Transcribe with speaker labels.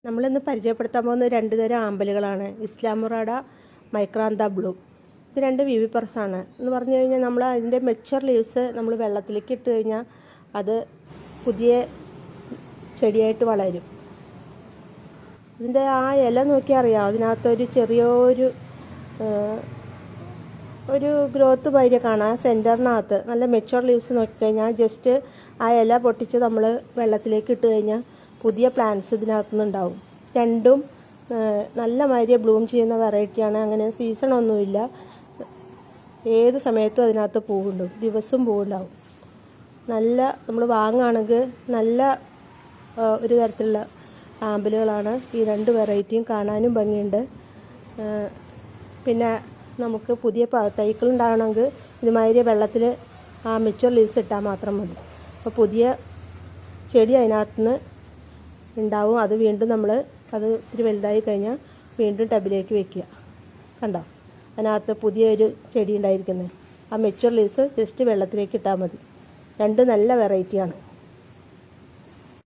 Speaker 1: നമ്മളിന്ന് പരിചയപ്പെടുത്താൻ പോകുന്ന രണ്ട് തരം ആമ്പലുകളാണ്. ഇസ്ലാമുറാഡ, മൈക്രാന്ത ബ്ലൂ. ഇത് രണ്ട് വിവിപ്പർസാണ് എന്ന് പറഞ്ഞു കഴിഞ്ഞാൽ നമ്മൾ അതിൻ്റെ മെച്വർ ലീവ്സ് നമ്മൾ വെള്ളത്തിലേക്ക് ഇട്ട് കഴിഞ്ഞാൽ അത് പുതിയ ചെടിയായിട്ട് വളരും. ഇതിൻ്റെ ആ ഇല നോക്കിയാൽ അറിയാം, അതിനകത്തൊരു ചെറിയൊരു ഗ്രോത്ത് വൈര കാണാം. സെൻറ്ററിനകത്ത് നല്ല മെച്വർ ലീവ്സ് നോക്കിക്കഴിഞ്ഞാൽ ജസ്റ്റ് ആ ഇല പൊട്ടിച്ച് നമ്മൾ വെള്ളത്തിലേക്ക് ഇട്ട് കഴിഞ്ഞാൽ പുതിയ പ്ലാന്റ്സ് ഇതിനകത്തുനിന്ന് ഉണ്ടാവും. രണ്ടും നല്ല മാതിരി ബ്ലൂം ചെയ്യുന്ന വെറൈറ്റിയാണ്. അങ്ങനെ സീസണൊന്നുമില്ല, ഏത് സമയത്തും അതിനകത്ത് പൂവുണ്ടാവും, ദിവസവും പൂവുണ്ടാവും. നല്ല നമ്മൾ വാങ്ങുകയാണെങ്കിൽ നല്ല ഒരു തരത്തിലുള്ള ആമ്പലുകളാണ് ഈ രണ്ട് വെറൈറ്റിയും. കാണാനും ഭംഗിയുണ്ട്. പിന്നെ നമുക്ക് പുതിയ തൈകൾ ഉണ്ടാകണമെങ്കിൽ ഇതുമാതിരി വെള്ളത്തിൽ ആ മെച്വർ ലീവ്സ് ഇട്ടാൽ മാത്രം മതി. അപ്പോൾ പുതിയ ചെടി അതിനകത്തുനിന്ന് ഉണ്ടാവും. അത് വീണ്ടും നമ്മൾ അത് ഇത്തിരി വലുതായി കഴിഞ്ഞാൽ വീണ്ടും ടബിലേക്ക് വെക്കുക. കണ്ടോ, അതിനകത്ത് പുതിയൊരു ചെടി ഉണ്ടായിരിക്കുന്നത്. ആ മെച്വർ ലീവ്സ് ജസ്റ്റ് വെള്ളത്തിലേക്ക് ഇട്ടാൽ മതി. രണ്ട് നല്ല വെറൈറ്റിയാണ്.